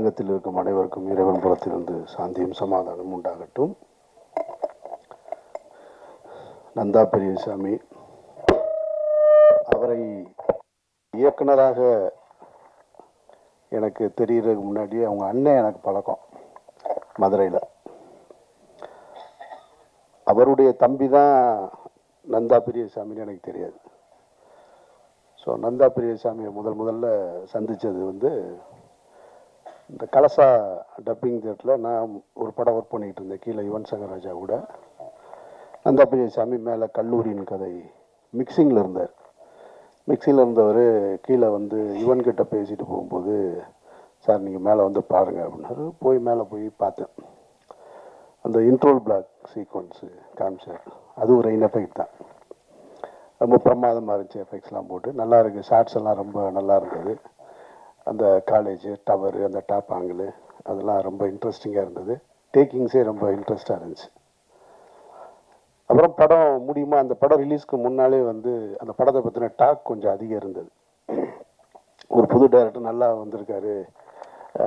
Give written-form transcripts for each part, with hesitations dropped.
அரங்கத்தில் இருக்கும் அனைவருக்கும் இறைவன் புறத்திலிருந்து சாந்தியும் சமாதானம் உண்டாகட்டும். நந்தா பெரியசாமி அவரை இயக்குனராக எனக்கு தெரியறதுக்கு முன்னாடி அவங்க அண்ணன் எனக்கு பழக்கம் மதுரையில். அவருடைய தம்பி தான் நந்தா பெரியசாமின்னு எனக்கு தெரியாது. ஸோ நந்தா பெரியசாமியை முதல்ல சந்தித்தது வந்து இந்த கலசா டப்பிங் தியேட்டரில் நான் ஒரு படம் ஒர்க் பண்ணிகிட்டு இருந்தேன். கீழே யுவன் சங்கர் ராஜா கூட. நந்தா பெரியசாமி மேலே கல்லூரியின் கதை மிக்சிங்கில் இருந்தார். மிக்சிங்கில் இருந்தவர் கீழே வந்து யுவன் கிட்ட பேசிட்டு போகும்போது, சார் நீங்கள் மேலே வந்து பாருங்கள் அப்படின்னாரு. மேலே போய் பார்த்தேன். அந்த இன்ட்ரோல் பிளாக் சீக்வன்ஸு காமிச்சார். அது ஒரு எஃபெக்ட் தான், ரொம்ப பிரமாதமாக இருந்துச்சு. எஃபெக்ட்ஸ்லாம் போட்டு நல்லா இருக்குது. ஷார்ட்ஸ் எல்லாம் ரொம்ப நல்லா இருந்தது. அந்த காலேஜு டவரு, அந்த டாப் ஆங்கிள், அதெல்லாம் ரொம்ப இன்ட்ரெஸ்டிங்காக இருந்தது. டேக்கிங்ஸே ரொம்ப இன்ட்ரெஸ்டாக இருந்துச்சு. அப்புறம் படம் முடியுமா, அந்த படம் ரிலீஸ்க்கு முன்னாலே வந்து அந்த படத்தை பற்றின டாக் கொஞ்சம் அதிகம் இருந்தது. ஒரு புது டைரக்டர் நல்லா வந்திருக்காரு,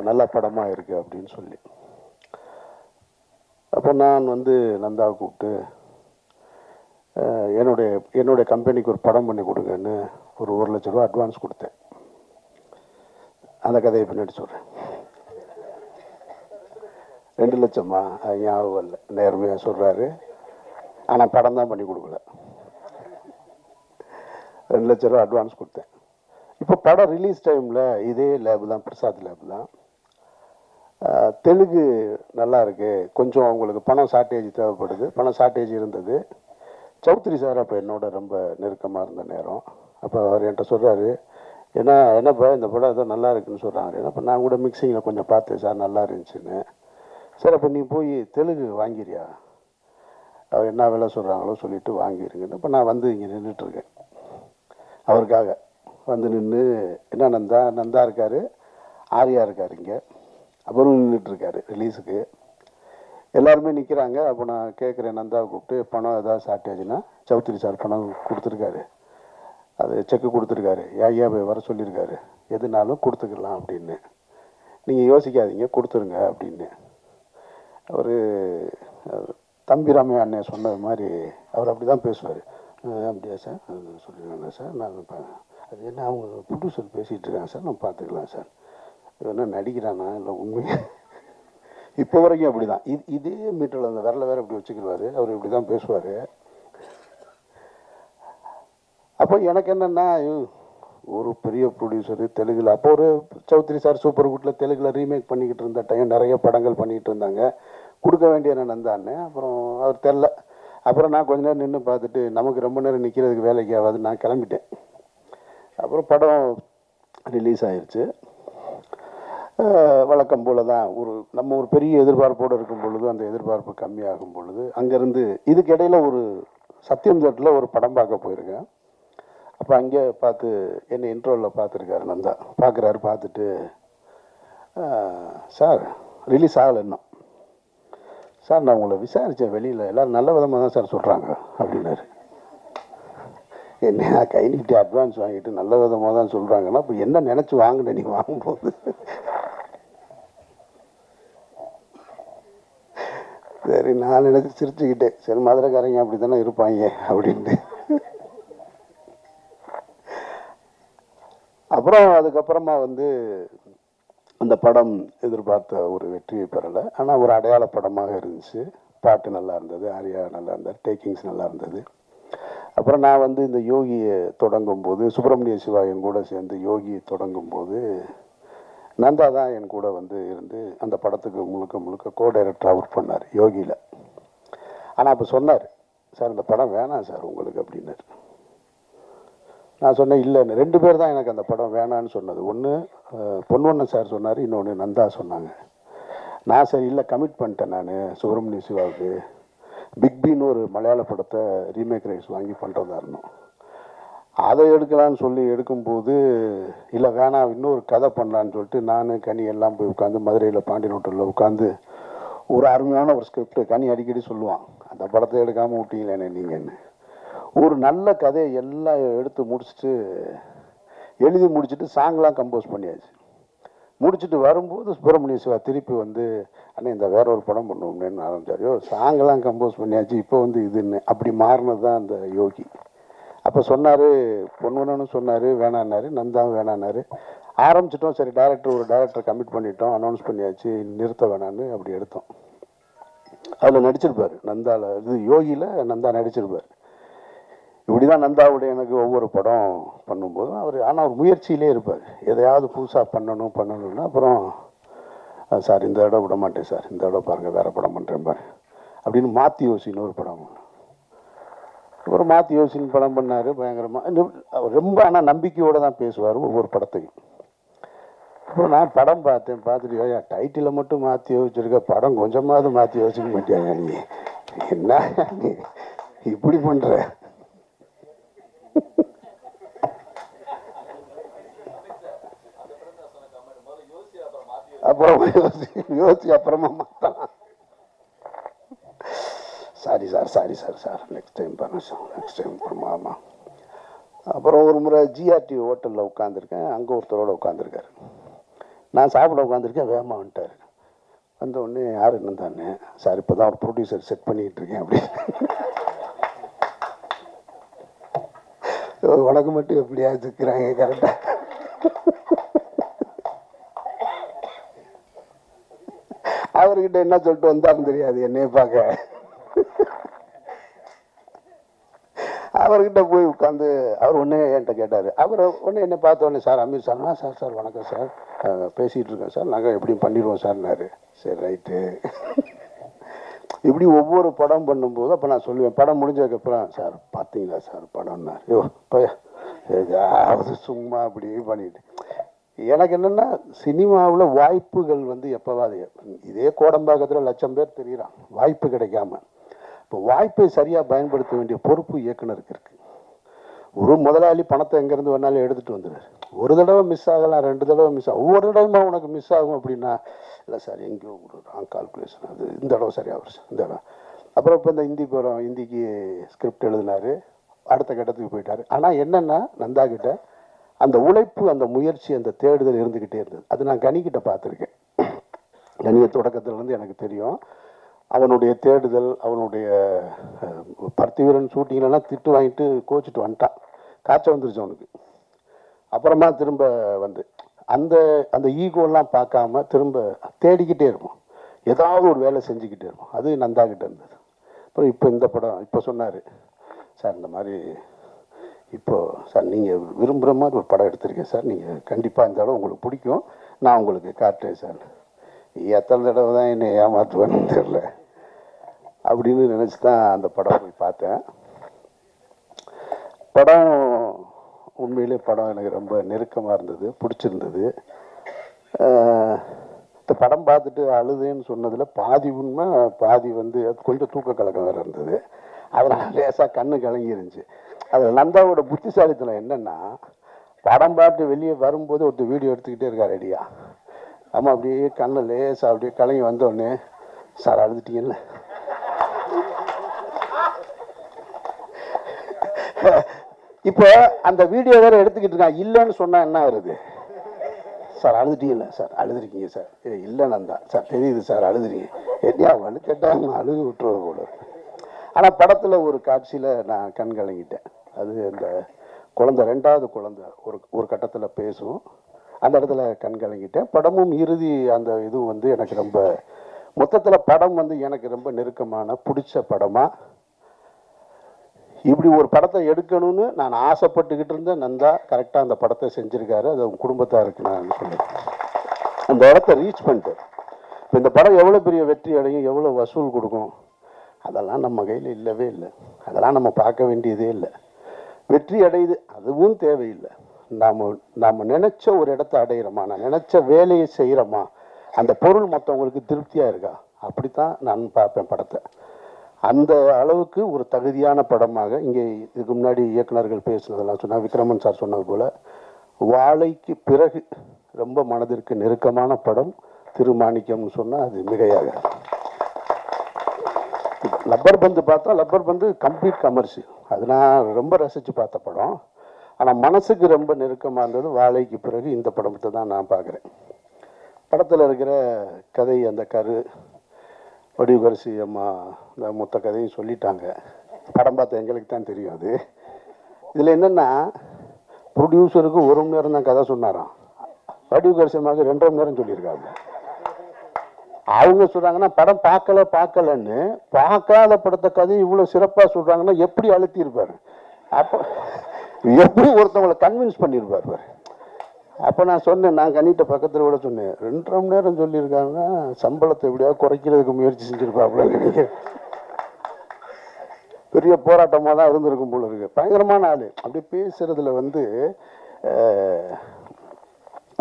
நல்ல படமாக இருக்குது அப்படின்னு சொல்லி. அப்போ நான் வந்து நந்தாவை கூப்பிட்டு என்னுடைய கம்பெனிக்கு ஒரு படம் பண்ணி கொடுங்கன்னு ஒரு 1,00,000 ரூபா அட்வான்ஸ் கொடுத்தேன். அந்த கதையை பின்னாடி சொல்கிறேன். 2 லட்சமா ஞாபகம் இல்லை, நேர்மையாக சொல்கிறாரு. ஆனால் படம் தான் பண்ணி கொடுக்கல. 2 லட்ச ரூபா அட்வான்ஸ் கொடுத்தேன். இப்போ படம் ரிலீஸ் டைமில் இதே லேபு தான், பிரசாத் லேபு தான். தெலுங்கு நல்லா இருக்குது, கொஞ்சம் அவங்களுக்கு பணம் ஷார்ட்டேஜ் தேவைப்படுது. பணம் ஷார்ட்டேஜ் இருந்தது. சௌத்ரி சார் அப்போ என்னோட ரொம்ப நெருக்கமாக இருந்த நேரம். அப்போ அவர் என்கிட்ட சொல்கிறாரு, என்னப்பா இந்த படம் ஏதோ நல்லா இருக்குன்னு சொல்கிறாங்க. அப்போ நான் கூட மிக்சிங்கில் கொஞ்சம் பார்த்தேன் சார், நல்லா இருந்துச்சுன்னு. சார் அப்போ நீ போய் தெலுங்கு வாங்கிறியா, அவர் என்ன வேலை சொல்கிறாங்களோ சொல்லிவிட்டு வாங்கிடுங்கன்னு. இப்போ நான் வந்து இங்கே நின்றுட்டுருக்கேன். அவருக்காக வந்து நின்று, என்ன நந்தா இருக்கார், ஆர்யா இருக்கார் இங்கே, அவரும் நின்றுட்டுருக்காரு ரிலீஸுக்கு. எல்லாருமே நிற்கிறாங்க. அப்போ நான் கேட்குறேன் நந்தாவை கூப்பிட்டு, பணம் ஏதாவது ஷார்ட்டேஜ்னா, சௌத்ரி சார் பணம் கொடுத்துருக்காரு, அது செக்கு கொடுத்துருக்காரு, ஐயா போய் வர சொல்லியிருக்காரு, எதுனாலும் கொடுத்துக்கலாம் அப்படின்னு, நீங்கள் யோசிக்காதீங்க கொடுத்துருங்க அப்படின்னு. அவர் தம்பிராமையா அண்ணன் சொன்னது மாதிரி அவர் அப்படி தான் பேசுவார். அப்படியா சார், சொல்லிடுங்க சார், நான் அது என்ன அவங்க ப்ரொடியூசர் பேசிகிட்டு இருக்காங்க சார், நான் பார்த்துக்கலாம் சார். என்ன நடிக்கிறானா இல்லை உண்மையாக? இப்போ வரைக்கும் அப்படி தான். இதே மீட்டரில் அந்த விரல வேறு இப்படி வச்சுக்கிடுவார். அவர் இப்படி தான் பேசுவார். அப்போ எனக்கு என்னென்னா, ஒரு பெரிய ப்ரொடியூசரு தெலுங்கில், அப்போ ஒரு சௌத்ரி சார் சூப்பர் குட்டில் தெலுங்கில் ரீமேக் பண்ணிக்கிட்டு இருந்த டைம், நிறைய படங்கள் பண்ணிக்கிட்டு இருந்தாங்க. கொடுக்க வேண்டிய நந்தான்னு. அப்புறம் அவர் தெரில. அப்புறம் நான் கொஞ்ச நேரம் நின்று பார்த்துட்டு, நமக்கு ரொம்ப நேரம் நிற்கிறதுக்கு வேலைக்கு ஆகாது, நான் கிளம்பிட்டேன். அப்புறம் படம் ரிலீஸ் ஆயிடுச்சு. வழக்கம் போல் தான் நம்ம ஒரு பெரிய எதிர்பார்ப்போடு இருக்கும் பொழுது அந்த எதிர்பார்ப்பு கம்மியாகும் பொழுது அங்கேருந்து இதுக்கு இடையில் ஒரு சத்தியம் தேட்டரில் ஒரு படம் பார்க்க போயிருக்கேன். அப்போ அங்கே பார்த்து என்னை இன்ட்ரோவில் பார்த்துருக்காரு நந்தா. பார்க்குறாரு. பார்த்துட்டு, சார் ரிலீஸ் ஆகலை இன்னும் சார், நான் உங்களை விசாரித்தேன், வெளியில் எல்லோரும் நல்ல விதமாக தான் சார் சொல்கிறாங்க அப்படின்னாரு. என்ன கை நீட்டி அட்வான்ஸ் வாங்கிட்டு நல்ல விதமாக தான் சொல்கிறாங்கன்னா, இப்போ என்ன நினச்சி வாங்கினேன் நீங்கள் வாங்கும்போது? சரி, நான் நினச்சி சிரிச்சுக்கிட்டேன். சரி, மதுரைக்காரங்க அப்படி தானே இருப்பாங்க அப்படின்ட்டு. அப்புறம் அதுக்கப்புறமா வந்து அந்த படம் எதிர்பார்த்த ஒரு வெற்றியை பெறலை. ஆனால் ஒரு அடையாள படமாக இருந்துச்சு. பாட்டு நல்லா இருந்தது, ஆர்யா நல்லா இருந்தார், டேக்கிங்ஸ் நல்லா இருந்தது. அப்புறம் நான் வந்து இந்த யோகியை தொடங்கும் போது, சுப்பிரமணிய சிவா என் கூட சேர்ந்து யோகியை தொடங்கும் போது நந்தா தான் என் கூட வந்து இருந்து அந்த படத்துக்கு முழுக்க கோ டைரக்டராக ஒர்க் பண்ணார் யோகியில். ஆனால் அப்போ சொன்னார், சார் இந்த படம் வேணாம் சார் உங்களுக்கு அப்படின்னாரு. நான் சொன்னேன், இல்லைன்னு. 2 பேர் தான் எனக்கு அந்த படம் வேணான்னு சொன்னது. ஒன்று பொன்வண்ணன் சார் சொன்னார், இன்னொன்று நந்தா சொன்னாங்க. நான் சரி இல்லை, கமிட் பண்ணிட்டேன் நான் சுப்பிரமணிய சிவாவுக்கு. பிக் பின்னு ஒரு மலையாள படத்தை ரீமேக் ரைட்ஸ் வாங்கி பண்ணுறதா இருந்தோம். அதை எடுக்கலான்னு சொல்லி எடுக்கும்போது, இல்லை வேணாம், இன்னொரு கதை பண்ணலான்னு சொல்லிட்டு நான் கனி எல்லாம் போய் உட்காந்து மதுரையில் பாண்டியன் ஹோட்டலில் உட்காந்து ஒரு அருமையான ஒரு ஸ்கிரிப்ட் கனி அடிக்கடி சொல்லுவான், அந்த படத்தை எடுக்காமல் விட்டீங்களேன்னு நீங்கன்னு. ஒரு நல்ல கதையை எல்லாம் எடுத்து முடிச்சுட்டு எழுதி முடிச்சுட்டு சாங்லாம் கம்போஸ் பண்ணியாச்சு. முடிச்சுட்டு வரும்போது சுப்பிரமணிய சிவா திருப்பி வந்து அண்ணே இந்த வேற ஒரு படம் பண்ணுவோம்னு ஆரம்பிச்சார். சாங்கெல்லாம் கம்போஸ் பண்ணியாச்சு, இப்போ வந்து இதுன்னு அப்படி மாறினது தான் அந்த யோகி. அப்போ சொன்னார், பொன்வனன்னு சொன்னார், வேணான்னாரு, நந்தாவும் வேணான்னாரு. ஆரம்பிச்சிட்டோம், சரி ஒரு டேரக்டர் கமிட் பண்ணிட்டோம், அனௌன்ஸ் பண்ணியாச்சு, நிறுத்த வேணான்னு அப்படி எடுத்தோம். அதில் நடிச்சிருப்பார் நந்தாவில், இது யோகியில் நந்தா நடிச்சிருப்பார். இப்படி தான் நந்தாவுடைய எனக்கு ஒவ்வொரு படம் பண்ணும்போதும் அவர் ஆனால் ஒரு முயற்சியிலே இருப்பார், எதையாவது புதுசாக பண்ணணும்னா அப்புறம் சார் இந்த இடம் விட மாட்டேன் சார், இந்த இடம் பாருங்கள் வேறு படம் பண்ணுறேன் பாரு அப்படின்னு மாற்றி யோசின்னு ஒரு படம். அப்புறம் மாற்றி யோசின்னு படம் பண்ணார் பயங்கரமாக. ரொம்ப ஆனால் நம்பிக்கையோடு தான் பேசுவார் ஒவ்வொரு படத்தையும். அப்புறம் நான் படம் பார்த்துட்டு டைட்டிலை மட்டும் மாற்றி யோசிச்சிருக்க, படம் கொஞ்சமாவது மாற்றி யோசிக்க மாட்டியாங்க நீ, என்ன நீ இப்படி பண்ணுற. அப்புறம் யோசி அப்புறமா மாற்றலாம். சாரி சார் நெக்ஸ்ட் டைம் பண்ணுமா. அப்புறம் ஒரு முறை ஜிஆர்டி ஹோட்டலில் உட்காந்துருக்கேன், அங்கே ஒருத்தரோட உட்காந்துருக்காரு. நான் சாப்பிட உட்காந்துருக்கேன், வேகமாக வந்துட்டார். வந்த உடனே யார் என்ன தானே சார் இப்போ தான் ஒரு ப்ரொடியூசர் செட் பண்ணிகிட்டு இருக்கேன் அப்படி. உனக்கு மட்டும் எப்படியா இருக்கிறாங்க கரெக்டாக. அவர்கிட்ட என்ன சொல்லிட்டு வந்தாலும் தெரியாது என்னைய பார்க்க. அவர்கிட்ட போய் உட்காந்து அவர் ஒன்றே என்கிட்ட கேட்டார். அவர் ஒன்று என்னை பார்த்த உடனே சார் அமீர் சார்னா சார் வணக்கம் சார், பேசிகிட்டு இருக்கேன் சார், நாங்கள் எப்படியும் பண்ணிடுவோம் சார்னாரு. சரி ரைட்டு. இப்படி ஒவ்வொரு படம் பண்ணும்போது அப்போ நான் சொல்லுவேன், படம் முடிஞ்சதுக்கப்புறம் சார் பார்த்தீங்களா சார் படம்னாரு. சும்மா அப்படி பண்ணிட்டு எனக்கு என்னென்னா சினிமாவில் வாய்ப்புகள் வந்து எப்போவாது, இதே கோடம்பாக்கத்தில் 1,00,000 பேர் தெரியுறான் வாய்ப்பு கிடைக்காம. இப்போ வாய்ப்பை சரியாக பயன்படுத்த வேண்டிய பொறுப்பு இயக்குனருக்கு இருக்குது. ஒரு முதலாளி பணத்தை எங்கேருந்து வேணாலும் எடுத்துகிட்டு வந்துடுறாரு. ஒரு தடவை மிஸ் ஆகலாம், 2 தடவை மிஸ் ஆகும், ஒவ்வொரு தடவை உனக்கு மிஸ் ஆகும் அப்படின்னா இல்லை சார் எங்கேயோ ஒரு ராங் கால்குலேஷன், அது இந்த தடவை சரியாக இந்த தடவை. அப்புறம் இப்போ இந்த ஹிந்திக்கு ஸ்கிரிப்ட் எழுதினார், அடுத்த கட்டத்துக்கு போயிட்டார். ஆனால் என்னென்னா நந்தா கிட்ட அந்த உழைப்பு, அந்த முயற்சி, அந்த தேடுதல் இருந்துக்கிட்டே இருந்தது. அது நான் கனிக்கிட்ட பார்த்துருக்கேன். கனிய தொடக்கத்துலேருந்து எனக்கு தெரியும். அவனுடைய தேடுதல், அவனுடைய பர்த்திவீரன் ஷூட்டிங்லாம் திட்டு வாங்கிட்டு கோச்சிட்டு வந்துட்டான், காய்ச்சல் வந்துருச்சு அவனுக்கு. அப்புறமா திரும்ப வந்து அந்த அந்த ஈகோலாம் பார்க்காம திரும்ப தேடிக்கிட்டே இருப்போம், ஏதாவது ஒரு வேலை செஞ்சுக்கிட்டே இருப்போம். அது நந்தா கிட்ட இருந்தது. அப்புறம் இப்போ இந்த படம் இப்போ சொன்னார் சார், இந்த மாதிரி இப்போது சார் நீங்கள் விரும்புகிற மாதிரி ஒரு படம் எடுத்திருக்கேன் சார், நீங்கள் கண்டிப்பாக இந்த இடம் உங்களுக்கு பிடிக்கும், நான் உங்களுக்கு காட்டுறேன் சார். எத்தனை தடவை தான் என்னை ஏமாற்றுவேன்னு தெரில அப்படின்னு நினச்சி தான் அந்த படம் போய் பார்த்தேன். படம் உண்மையிலே படம் எனக்கு ரொம்ப நெருக்கமாக இருந்தது, பிடிச்சிருந்தது. இந்த படம் பார்த்துட்டு அழுதுன்னு சொன்னதில் பாதி உண்மை, பாதி வந்து கொஞ்சம் தூக்க கலக்கம் வேறு இருந்தது. அதனால் லேசாக கண்ணு கலங்கி இருந்துச்சு. அதில் நந்தாவோட புத்திசாலித்தனம் என்னென்னா, படம் பார்த்து வெளியே வரும்போது ஒருத்தர் வீடியோ எடுத்துக்கிட்டே இருக்கா ரெடியா. ஆமாம், அப்படியே கண்ணு லேசாக அப்படியே கலங்கி வந்தோடனே சார் அழுதுட்டீங்கல்ல. இப்போ அந்த வீடியோ வேறு எடுத்துக்கிட்டு இருக்கான், இல்லைன்னு சொன்னால் என்ன வருது, சார் அழுதுட்டீங்கல்ல, சார் அழுதுருக்கீங்க சார், இல்லை நந்தா சார் தெரியுது சார் அழுதுறீங்க, எப்படியா வலு கேட்டால் நான் அழுது விட்டுறது போல. ஆனால் படத்தில் ஒரு காட்சியில் நான் கண் கலங்கிட்டேன். அது இந்த குழந்தை, 2வது குழந்தை ஒரு கட்டத்தில் பேசும், அந்த இடத்துல கண் கலங்கிட்டேன். படமும் இறுதி அந்த இதுவும் வந்து எனக்கு ரொம்ப, மொத்தத்தில் படம் வந்து எனக்கு ரொம்ப நெருக்கமான பிடிச்ச படமாக. இப்படி ஒரு படத்தை எடுக்கணும்னு நான் ஆசைப்பட்டுக்கிட்டு இருந்தேன். நந்தா கரெக்டாக அந்த படத்தை செஞ்சுருக்காரு. அது அவங்க குடும்பத்தாருக்கு நான் சொல்லுவேன், அந்த இடத்த ரீச் பண்ணிட்டு. இப்போ இந்த படம் எவ்வளோ பெரிய வெற்றி அடையும், எவ்வளோ வசூல் கொடுக்கும், அதெல்லாம் நம்ம கையில் இல்லவே இல்லை. அதெல்லாம் நம்ம பார்க்க வேண்டியதே இல்லை. வெற்றி அடையுது, அதுவும் தேவையில்லை. நாம் நினச்ச ஒரு இடத்த அடையிறோமா, நான் நினச்ச வேலையை செய்கிறோமா, அந்த பொருள் மற்றவங்களுக்கு திருப்தியாக இருக்கா, அப்படித்தான் நான் பார்ப்பேன் படத்தை. அந்த அளவுக்கு ஒரு தகுதியான படமாக இங்கே இதுக்கு முன்னாடி இயக்குநர்கள் பேசுனதெல்லாம் சொன்னால், விக்ரமன் சார் சொன்னது போல் வாழைக்கு பிறகு ரொம்ப மனதிற்கு நெருக்கமான படம் திருமாணிக்கம்னு சொன்னால் அது மிகையாக. லப்பர் பந்து பார்த்தா, லப்பர் பந்து கம்ப்ளீட் கமர்ஷியல், அது நான் ரொம்ப ரசித்து பார்த்த படம். ஆனால் மனசுக்கு ரொம்ப நெருக்கமாக இருந்தது வாழைக்கு பிறகு இந்த படத்தை தான் நான் பார்க்குறேன். படத்தில் இருக்கிற கதை, அந்த கரு வடிவகரிசி அம்மா இந்த மொத்த கதையும் சொல்லிட்டாங்க. படம் பார்த்த எங்களுக்கு தான் தெரியும். அது இதில் என்னென்னா, ப்ரொடியூசருக்கு 1 மணி நேரம் தான் கதை சொன்னாராம், வடிவகரிசி அம்மாவுக்கு 2.5 மணி நேரம் சொல்லியிருக்காங்க. அவங்க சொல்கிறாங்கன்னா படம் பார்க்கலன்னு, பார்க்காத படத்தை கதை இவ்வளோ சிறப்பாக சொல்கிறாங்கன்னா எப்படி அழுத்தியிருப்பார், அப்போ எப்படி ஒருத்தவங்களை கன்வின்ஸ் பண்ணியிருப்பார். அப்போ நான் சொன்னேன், நான் கண்ணிட்ட பக்கத்தில் கூட சொன்னேன், 2.5 மணி நேரம் சொல்லியிருக்காங்க, சம்பளத்தை எப்படியாவது குறைக்கிறதுக்கு முயற்சி செஞ்சுருப்பாப்புல. பெரிய போராட்டமாக தான் இருந்திருக்கும் போல இருக்கு. பயங்கரமான ஆள். அப்படி பேசுறதுல வந்து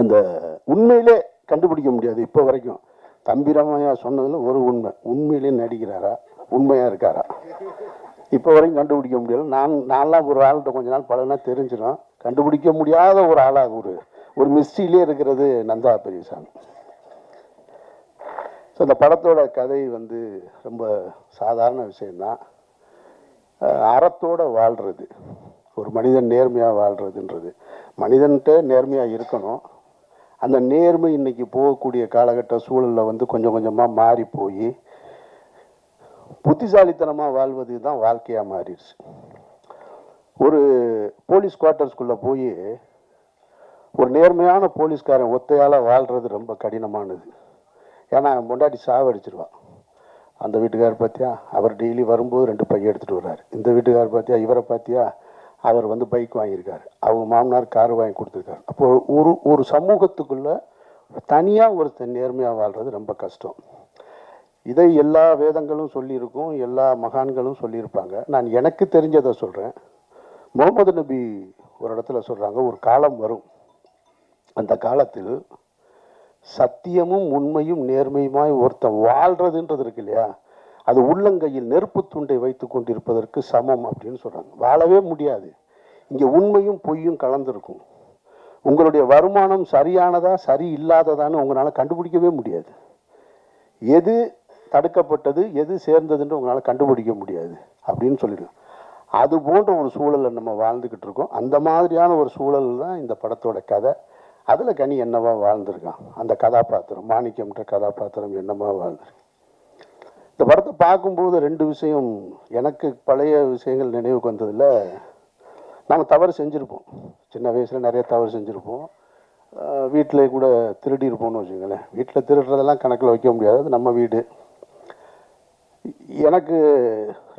அந்த உண்மையிலே கண்டுபிடிக்க முடியாது. இப்போ வரைக்கும் தம்பிராமையா சொன்னதில் ஒரு உண்மையிலே நடிக்கிறாரா, உண்மையாக இருக்காரா, இப்போ வரைக்கும் கண்டுபிடிக்க முடியல. நான்லாம் ஒரு ஆள்கிட்ட கொஞ்ச நாள் பழகினா தெரிஞ்சிடும். கண்டுபிடிக்க முடியாத ஒரு ஆளாக ஒரு மிஸ்ட்ரியிலே இருக்கிறது நந்தா பெரியசாமி. ஸோ இந்த படத்தோட கதை வந்து ரொம்ப சாதாரண விஷயந்தான். அறத்தோடு வாழ்கிறது, ஒரு மனிதன் நேர்மையாக வாழ்கிறதுன்றது. மனிதன்கிட்ட நேர்மையாக இருக்கணும். அந்த நேர்மை இன்னைக்கு போகக்கூடிய காலகட்ட சூழலில் வந்து கொஞ்சம் கொஞ்சமாக மாறி போய் புத்திசாலித்தனமாக வாழ்வது தான் வாழ்க்கையாக மாறிடுச்சு. ஒரு போலீஸ் குவார்ட்டர்ஸ்குள்ளே போய் ஒரு நேர்மையான போலீஸ்காரன் ஒத்தையால் வாழ்கிறது ரொம்ப கடினமானது. ஏன்னா பொண்டாட்டி சாவடிச்சிருவான். அந்த வீட்டுக்காரர் பார்த்தியா, அவர் டெய்லி வரும்போது 2 பையன் எடுத்துகிட்டு வர்றாரு. இந்த வீட்டுக்காரர் பார்த்தியா, இவரை பார்த்தியா, அவர் வந்து பைக் வாங்கியிருக்காரு, அவங்க மாமனார் கார் வாங்கி கொடுத்துருக்காரு. அப்போ ஒரு சமூகத்துக்குள்ளே தனியாக ஒருத்தர் நேர்மையாக வாழ்கிறது ரொம்ப கஷ்டம். இதை எல்லா வேதங்களும் சொல்லியிருக்கும், எல்லா மகான்களும் சொல்லியிருப்பாங்க. நான் எனக்கு தெரிஞ்சதை சொல்கிறேன். முகமது நபி ஒரு இடத்துல சொல்கிறாங்க, ஒரு காலம் வரும், அந்த காலத்தில் சத்தியமும் உண்மையும் நேர்மையுமாய் ஒருத்தன் வாழ்கிறதுன்றது இருக்கு இல்லையா, அது உள்ளங்கையில் நெருப்பு துண்டை வைத்து கொண்டிருப்பதற்கு சமம் அப்படின்னு சொல்கிறாங்க. வாழவே முடியாது. இங்கே உண்மையும் பொய்யும் கலந்துருக்கும். உங்களுடைய வருமானம் சரியானதா சரி இல்லாததான்னு உங்களால் கண்டுபிடிக்கவே முடியாது. எது தடுக்கப்பட்டது எது சேர்ந்ததுன்னு உங்களால் கண்டுபிடிக்க முடியாது அப்படின்னு சொல்லிடுவோம். அது போன்ற ஒரு சூழலில் நம்ம வாழ்ந்துக்கிட்டு இருக்கோம். அந்த மாதிரியான ஒரு சூழல் தான் இந்த படத்தோட கதை. அதில் கனி என்னவா வாழ்ந்திருக்கான், அந்த கதாபாத்திரம் மாணிக்கம்ன்ற கதாபாத்திரம் என்னவா வாழ்ந்திருக்கு. இந்த படத்தை பார்க்கும்போது 2 விஷயம் எனக்கு பழைய விஷயங்கள் நினைவுக்கு வந்ததில், நாங்கள் தவறு செஞ்சுருப்போம், சின்ன வயசில் நிறைய தவறு செஞ்சுருப்போம். வீட்டில் கூட திருடி இருப்போம்னு வச்சுக்கோங்களேன். வீட்டில் திருடுறதெல்லாம் கணக்கில் வைக்க முடியாது, அது நம்ம வீடு. எனக்கு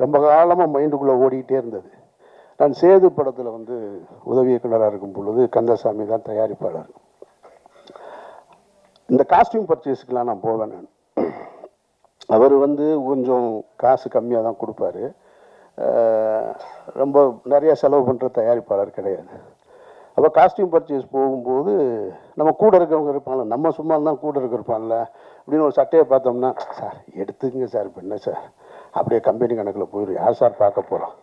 ரொம்ப காலமாக மைண்டுக்குள்ளே ஓடிக்கிட்டே இருந்தது. நான் சேது படத்தில் வந்து உதவி இயக்குனராக இருக்கும் பொழுது கந்தசாமி தான் தயாரிப்பாளர். இந்த காஸ்டியூம் பர்ச்சேஸுக்கெலாம் நான் போவேன். நான் அவர் வந்து கொஞ்சம் காசு கம்மியாக தான் கொடுப்பாரு. ரொம்ப நிறைய செலவு பண்ணுற தயாரிப்பாளர் கிடையாது. அப்போ காஸ்டியூம் பர்ச்சேஸ் போகும்போது நம்ம கூட இருக்கிறவங்க இருப்பாங்கள்ல, நம்ம சும்மா தான் கூட இருப்பான்ல அப்படின்னு ஒரு சட்டையை பார்த்தோம்னா, சார் எடுத்துக்கங்க சார், இப்போ என்ன சார் அப்படியே கம்பெனி கணக்கில் போயிடும், யார் சார் பார்க்க போகிறோம்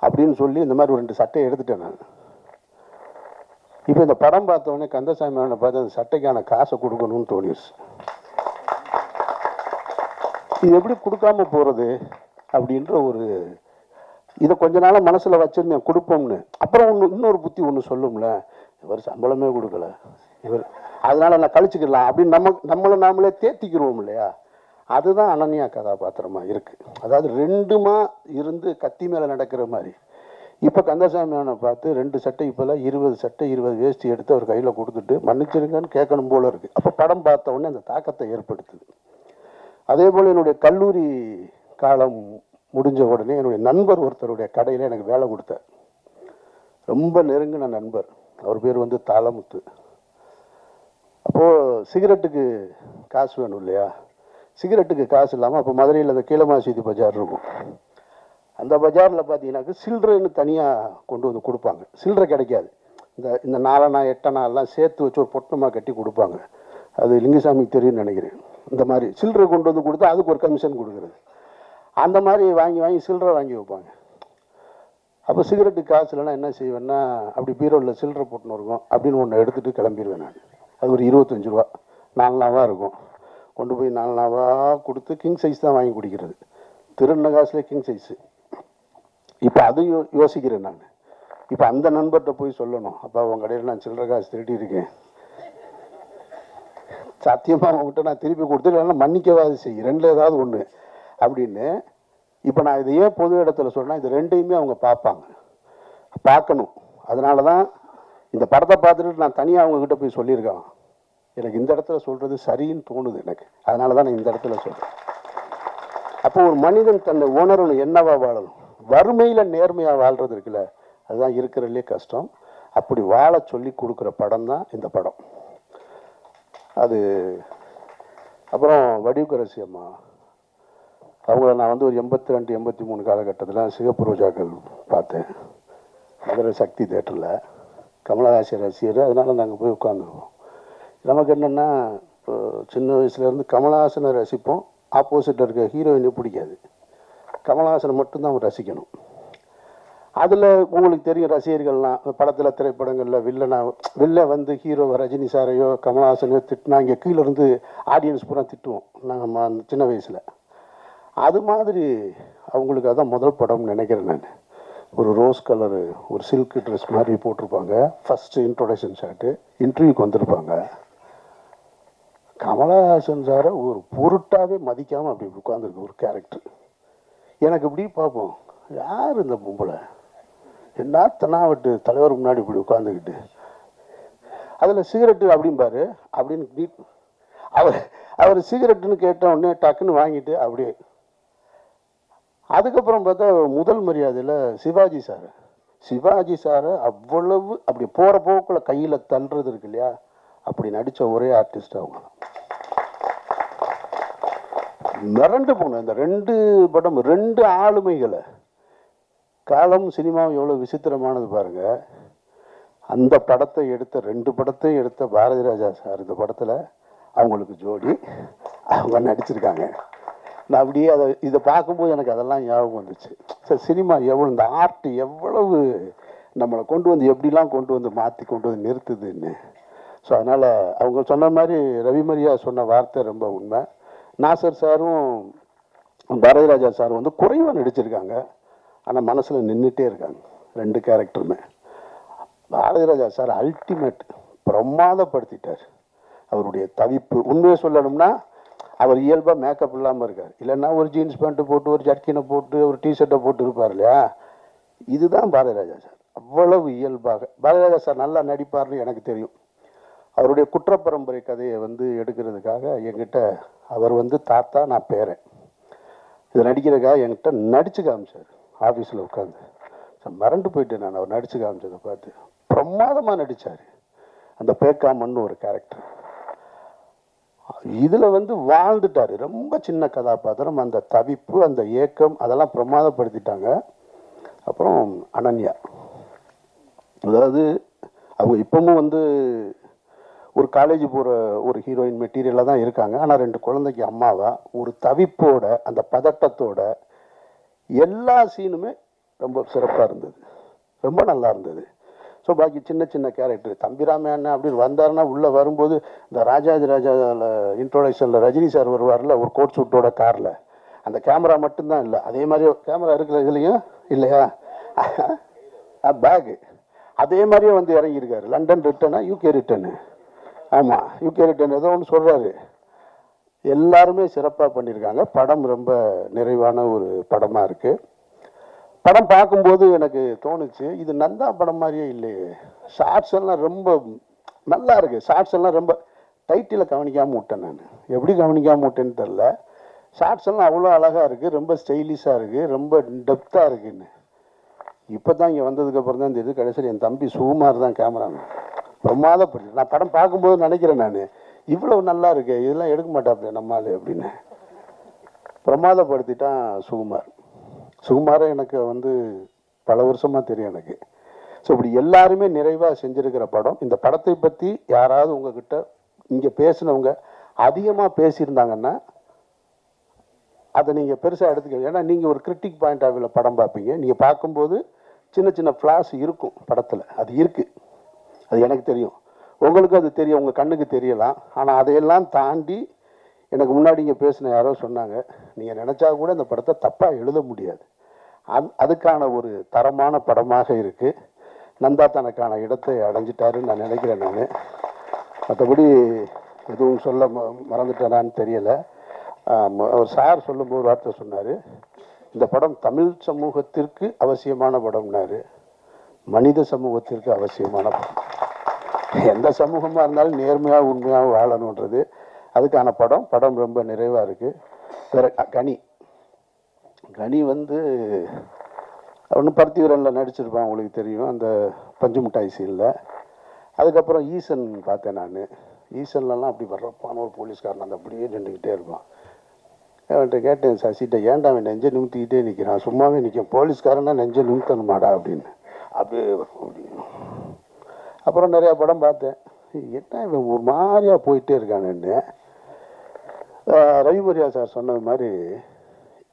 அப்படின்னு சொல்லி இந்த மாதிரி ஒரு 2 சட்டையை எடுத்துட்டேன் நான். இப்போ இந்த படம் பார்த்தோன்னே கந்தசாமி அவனை பார்த்து அந்த சட்டைக்கான காசை கொடுக்கணும்னு தோணிடுச்சு. இது எப்படி கொடுக்காம போகிறது அப்படின்ற ஒரு இதை கொஞ்ச நாளாக மனசில் வச்சுருந்தேன், கொடுப்போம்னு. அப்புறம் இன்னொரு புத்தி ஒன்று சொல்லும்ல, இவர் சம்பளமே கொடுக்கல, இவர் அதனால் நான் கழிச்சுக்கலாம் அப்படின்னு நம்மளை நாமளே தேத்திக்கிடுவோம் இல்லையா. அதுதான் அனன்யா கதாபாத்திரமாக இருக்குது. அதாவது 2மா இருந்து கத்தி மேலே நடக்கிற மாதிரி. இப்போ கந்தசாமி அவனை பார்த்து 2 சட்டை, இப்போல்லாம் 20 சட்டை 20 வேஷ்டி எடுத்து அவர் கையில் கொடுத்துட்டு மன்னிச்சிருங்கன்னு கேட்கணும் போல இருக்குது. அப்போ படம் பார்த்த உடனே அந்த தாக்கத்தை ஏற்படுத்துது. அதே போல் என்னுடைய கல்லூரி காலம் முடிஞ்ச உடனே என்னுடைய நண்பர் ஒருத்தருடைய கடையில் எனக்கு வேலை கொடுத்தார். ரொம்ப நெருங்கின நண்பர். அவர் பேர் வந்து தாளமுத்து. அப்போது சிகரெட்டுக்கு காசு வேணும் இல்லையா, சிகரெட்டுக்கு காசு இல்லாமல் அப்போ மதுரையில் அந்த கீழமாசீதி பஜார் இருக்கும். அந்த பஜாரில் பார்த்தீங்கன்னாக்க சில்லறைன்னு தனியாக கொண்டு வந்து கொடுப்பாங்க. சில்லறை கிடைக்காது. இந்த 4 8 எல்லாம் சேர்த்து வச்சு ஒரு பொட்டமாக கட்டி கொடுப்பாங்க. அது லிங்குசாமிக்கு தெரியும்னு நினைக்கிறேன். இந்த மாதிரி சில்லறை கொண்டு வந்து கொடுத்தா அதுக்கு ஒரு கமிஷன் கொடுக்குறது. அந்த மாதிரி வாங்கி சில்லறை வாங்கி வைப்பாங்க. அப்போ சிகரெட்டுக்கு காசு இல்லைன்னா என்ன செய்வேன்னா, அப்படி பீரோவில் சில்லறை போட்டுன்னு இருக்கும் அப்படின்னு ஒன்று எடுத்துகிட்டு கிளம்பிடுவேன் நான். அது ஒரு 25 ரூபா 4 நாவாக இருக்கும். கொண்டு போய் 4 நாவாக கொடுத்து கிங் சைஸ் தான் வாங்கி குடிக்கிறது. திருந காசுலேயே கிங் சைஸு. இப்போ அதையும் யோசிக்கிறேன் நான். இப்போ அந்த நண்பர்கிட்ட போய் சொல்லணும், அப்போ அவங்க கடையில் நான் சில்லறை காசு திருடி இருக்கேன், சத்தியமாக அவங்ககிட்ட நான் திருப்பி கொடுத்துட்டு மன்னிக்கவாது செய்ய ரெண்டில் ஏதாவது ஒன்று அப்படின்னு. இப்போ நான் இதை ஏன் பொது இடத்துல சொன்னால், இது ரெண்டையுமே அவங்க பார்க்கணும். அதனால தான் இந்த படத்தை பார்த்துட்டு நான் தனியாக அவங்கக்கிட்ட போய் சொல்லியிருக்கேன். எனக்கு இந்த இடத்துல சொல்கிறது சரின்னு தோணுது எனக்கு. அதனால தான் நான் இந்த இடத்துல சொல்கிறேன். அப்போ ஒரு மனிதன் தன்னை உணரணும், என்னவா வாழணும். வறுமையில் நேர்மையாக வாழ்கிறது இருக்குல்ல, அதுதான் இருக்கிறதுலே கஷ்டம். அப்படி வாழ சொல்லி கொடுக்குற படம் தான் இந்த படம். அது அப்புறம் வடிவுக்கரசி அம்மா அவங்கள நான் வந்து ஒரு 82, 83 காலகட்டத்தில் சிகப்பு ரோஜாக்கள் பார்த்தேன், மதுரை சக்தி தேட்டரில். கமலஹாசன் ரசிகர், அதனால் நாங்கள் போய் உட்காந்துருவோம். நமக்கு என்னென்னா, இப்போ சின்ன வயசுலேருந்து கமலஹாசனை ரசிப்போம், ஆப்போசிட்டில் இருக்க ஹீரோயினே பிடிக்காது, கமலஹாசனை மட்டும்தான் ரசிக்கணும். அதில் உங்களுக்கு தெரியும், ரசிகர்கள்லாம் படத்தில் திரைப்படங்களில் வில்ல வந்து ஹீரோ ரஜினி சாரையோ கமலஹாசனையோ திட்டினா இங்கே கீழே இருந்து ஆடியன்ஸ் பூரா திட்டுவோம் நாங்கள் சின்ன வயசில். அது மாதிரி அவங்களுக்கு அதான் முதல் படம்னு நினைக்கிறேன் நான். ஒரு ரோஸ் கலரு ஒரு சில்க் ட்ரெஸ் மாதிரி போட்டிருப்பாங்க, ஃபஸ்ட்டு இன்ட்ரோடக்ஷன் ஷாட்டு, இன்டர்வியூக்கு வந்திருப்பாங்க. கமலஹாசன் சாரை ஒரு பொருட்டாகவே மதிக்காமல் அப்படி உட்காந்துருக்கு ஒரு கேரக்டர். எனக்கு இப்படி பார்ப்போம், யார் இந்த பொம்பளை, என்ன தனாவட்டு தலைவர் முன்னாடி இப்படி உட்காந்துக்கிட்டு, அதில் சிகரெட்டு அப்படிம்பாரு அப்படின்னு அவர் சிகரெட்டுன்னு கேட்ட உடனே டக்குன்னு வாங்கிட்டு அப்படியே. அதுக்கப்புறம் பார்த்தா முதல் மரியாதையில் சிவாஜி சாரை அவ்வளவு அப்படி போகிற போக்குள்ள கையில் தள்ளுறது இருக்கு இல்லையா, அப்படி நடித்த ஒரே ஆர்டிஸ்ட் அவங்க. மிரண்டு போனேன் இந்த 2 படம், 2 ஆளுமைகளை. காலம் சினிமாவும் எவ்வளோ விசித்திரமானது பாருங்க. அந்த படத்தை எடுத்த 2 படத்தையும் எடுத்த பாரதி ராஜா சார் இந்த படத்தில் அவங்களுக்கு ஜோடி அவங்க நடிச்சிருக்காங்க. நான் அப்படியே இதை பார்க்கும்போது எனக்கு அதெல்லாம் ஞாபகம் வந்துச்சு. சார் சினிமா எவ்வளோ, இந்த ஆர்ட் எவ்வளவு நம்மளை கொண்டு வந்து எப்படிலாம் கொண்டு வந்து மாற்றி கொண்டு வந்து நிறுத்துதுன்னு. ஸோ அதனால் அவங்க சொன்ன மாதிரி ரவிமரியா சொன்ன வார்த்தை ரொம்ப உண்மை. நாசர் சாரும் பாரதி ராஜா சாரும் வந்து குறைவாக நடிச்சிருக்காங்க, ஆனால் மனசில் நின்றுட்டே இருக்காங்க 2 கேரக்டருமே. Bharathi Raja sir ultimate, பிரமாதப்படுத்திட்டார். அவருடைய தவிப்பு உண்மையை சொல்லணும்னா, அவர் இயல்பாக மேக்கப் இல்லாமல் இருக்கார். இல்லைன்னா ஒரு ஜீன்ஸ் பேண்ட்டு போட்டு ஒரு ஜர்க்கினை போட்டு ஒரு டிஷர்ட்டை போட்டு இருப்பார் இல்லையா, இதுதான் பாரதி ராஜா சார். அவ்வளவு இயல்பாக பாரதி ராஜா சார் நல்லா நடிப்பார்னு எனக்கு தெரியும். அவருடைய குற்றப்பரம்பரை கதையை வந்து எடுக்கிறதுக்காக என்கிட்ட அவர் வந்து தாத்தா நான் பேரன் இதை நடிக்கிறதுக்காக என்கிட்ட நடிச்சு காமிச்சார் ஆஃபீஸில் உட்காந்து. மறந்து போயிட்டேன் நான் அவர் நடிச்சு காமிச்சதை பார்த்து. பிரமாதமாக நடித்தார். அந்த பேக்காமன்னு ஒரு கேரக்டர் இதில் வந்து வாழ்ந்துட்டார். ரொம்ப சின்ன கதாபாத்திரம், அந்த தவிப்பு அந்த ஏக்கம் அதெல்லாம் பிரமாதப்படுத்திட்டாங்க. அப்புறம் அனன்யா, அதாவது அவங்க இப்பவும் வந்து ஒரு காலேஜ் போகிற ஒரு ஹீரோயின் மெட்டீரியலாக தான் இருக்காங்க. ஆனால் 2 குழந்தைக்கு அம்மாவா ஒரு தவிப்போட அந்த பதட்டத்தோட எல்லா சீனுமே ரொம்ப சிறப்பாக இருந்தது, ரொம்ப நல்லா இருந்தது. ஸோ பாக்கி சின்ன சின்ன கேரக்டர் தம்பிராம அண்ணன் அப்படின்னு வந்தாருன்னா உள்ளே வரும்போது இந்த ராஜாதி ராஜாவில் இன்ட்ரோடக்ஷனில் ரஜினி சார் வருவார்ல ஒரு கோட் சூட்டோட காரில், அந்த கேமரா மட்டும்தான் இல்லை, அதே மாதிரி கேமரா இருக்கிற இதுலேயும் இல்லையா பேகு அதே மாதிரியே வந்து இறங்கியிருக்காரு. லண்டன் ரிட்டனா யூகே ரிட்டனு, ஆமாம் யூகே ரிட்டன் ஏதோ ஒன்று சொல்கிறாரு. எல்லாருமே சிறப்பாக பண்ணியிருக்காங்க. படம் ரொம்ப நிறைவான ஒரு படமாக இருக்குது. படம் பார்க்கும்போது எனக்கு தோணுச்சு, இது நந்தா படம் மாதிரியே இல்லையே. ஷார்ட்ஸ் எல்லாம் ரொம்ப நல்லா இருக்குது. ஷார்ட்ஸ் எல்லாம் ரொம்ப டைட்டில் கவனிக்காமல் விட்டேன் நான். எப்படி கவனிக்காமல் விட்டேன்னு தெரில. ஷார்ட்ஸ் எல்லாம் அவ்வளோ அழகாக இருக்குது, ரொம்ப ஸ்டைலிஷாக இருக்குது, ரொம்ப டெப்த்தாக இருக்குன்னு. இப்போ தான் இங்கே வந்ததுக்கப்புறம் தான் இந்த இது கடைசியில் என் தம்பி சுகுமார் தான் கேமராமேன் பிரமாதப்பட்டு. நான் படம் பார்க்கும்போது நினைக்கிறேன் நான், இவ்வளோ நல்லா இருக்கு, இதெல்லாம் எடுக்க மாட்டாப்ல நம்மால் அப்படின்னு. பிரமாதப்படுத்திட்டான் சுகுமார். சுகுமாரை எனக்கு வந்து பல வருஷமாக தெரியும் எனக்கு. ஸோ இப்படி எல்லாருமே நிறைவாக செஞ்சுருக்கிற படம். இந்த படத்தை பற்றி யாராவது உங்ககிட்ட இங்கே பேசினவங்க அதிகமாக பேசியிருந்தாங்கன்னா அதை நீங்கள் பெருசாக எடுத்துக்க. ஏன்னா நீங்கள் ஒரு கிரிட்டிக் பாயிண்ட் ஆஃப் வியூவில் படம் பார்ப்பீங்க. நீங்கள் பார்க்கும்போது சின்ன சின்ன ஃப்ளாஷ் இருக்கும் படத்தில், அது இருக்குது, அது எனக்கு தெரியும், உங்களுக்கும் அது தெரியும், உங்கள் கண்ணுக்கு தெரியலாம். ஆனால் அதையெல்லாம் தாண்டி எனக்கு முன்னாடி இங்கே பேசின யாரோ சொன்னாங்க, நீங்கள் நினச்சா கூட இந்த படத்தை தப்பாக எழுத முடியாது. அதுக்கான ஒரு தரமான படமாக இருக்குது. நந்தா தனக்கான இடத்தை அடைஞ்சிட்டாருன்னு நான் நினைக்கிறேன். நான் மற்றபடி எதுவும் சொல்ல மறந்துட்டேனான்னு தெரியல. ஒரு சார் சொல்லும்போது ஒரு வார்த்தை சொன்னார், இந்த படம் தமிழ் சமூகத்திற்கு அவசியமான படம்னாரு, மனித சமூகத்திற்கு அவசியமான படம். எந்த சமூகமாக இருந்தாலும் நேர்மையாக உண்மையாக வாழணுன்றது அதுக்கான படம் ரொம்ப நிறைவாக இருக்குது. வேறு கனி வந்து ஒன்று பருத்தி வீரனில் நடிச்சிருப்பான், உங்களுக்கு தெரியும், அந்த பஞ்சு மிட்டாய் சீனில். அதுக்கப்புறம் ஈசன் பார்த்தேன் நான். ஈசன்லலாம் அப்படி வர்றப்பான ஒரு போலீஸ்காரன் அந்த அப்படியே நின்றுக்கிட்டே இருப்பான். அவன்கிட்ட கேட்டேன், சசிட்ட, ஏன்டா அவன் நெஞ்சை நிமித்திக்கிட்டே நிற்கிறான், சும்மாவே நிற்கும், போலீஸ்காரனா நெஞ்சை நிமித்தணுமாடா அப்படின்னு. அப்படியே அப்புறம் நிறையா படம் பார்த்தேன். என்ன இவன் ஒரு மாதிரியாக போயிட்டே இருக்கானுன்னு. ரவிமரியா சார் சொன்னது மாதிரி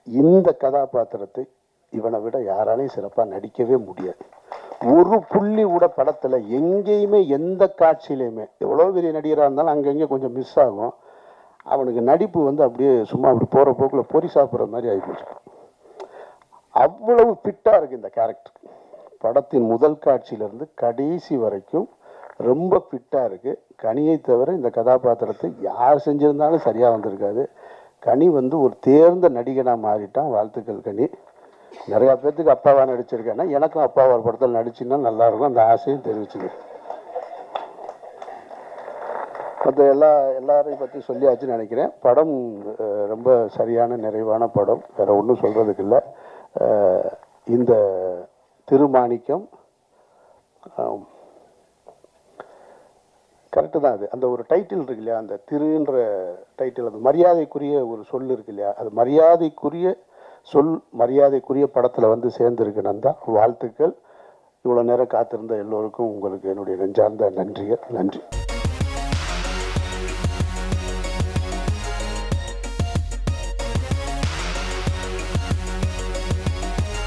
இந்த கதாபாத்திரத்தை இவனை விட யாராலையும் சிறப்பாக நடிக்கவே முடியாது. ஒரு புள்ளி கூட படத்தில் எங்கேயுமே எந்த காட்சியிலையுமே எவ்வளோ பெரிய நடிகராக இருந்தாலும் அங்கங்கே கொஞ்சம் மிஸ் ஆகும். அவனுக்கு நடிப்பு வந்து அப்படியே சும்மா அப்படி போகிற போக்கில் பொறி சாப்பிட்ற மாதிரி ஆகிப்போச்சு. அவ்வளவு ஃபிட்டாக இருக்குது இந்த கேரக்டர். படத்தின் முதல் காட்சியிலேருந்து கடைசி வரைக்கும் ரொம்ப ஃபிட்டாக இருக்குது. கனியை தவிர இந்த கதாபாத்திரத்தை யார் செஞ்சுருந்தாலும் சரியாக வந்திருக்காது. கனி வந்து ஒரு தேர்ந்த நடிகனாக மாறிட்டான். வாழ்த்துக்கள் கனி. நிறையா பேர்த்துக்கு அப்பாவாக நடிச்சிருக்கேன்னா எனக்கும் அப்பா ஒரு படத்தில் நடிச்சுன்னா நல்லாயிருக்கும், அந்த ஆசையும் தெரிவிச்சுங்க. மற்ற எல்லாரையும் பற்றி சொல்லியாச்சுன்னு நினைக்கிறேன். படம் ரொம்ப சரியான நிறைவான படம், வேறு ஒன்றும் சொல்கிறதுக்கு இல்லை. இந்த திருமாணிக்கம் கரெக்டு தான். அது அந்த ஒரு டைட்டில் இருக்கு இல்லையா, அந்த திருன்ற டைட்டில், அது மரியாதைக்குரிய ஒரு சொல் இருக்கு இல்லையா, அது மரியாதைக்குரிய சொல், மரியாதைக்குரிய படத்தில் வந்து சேர்ந்துருக்கு. நந்தா, வாழ்த்துக்கள். இவ்வளோ நேரம் காத்திருந்த எல்லோருக்கும் உங்களுக்கு என்னுடைய நெஞ்சார்ந்த நன்றிகள். நன்றி.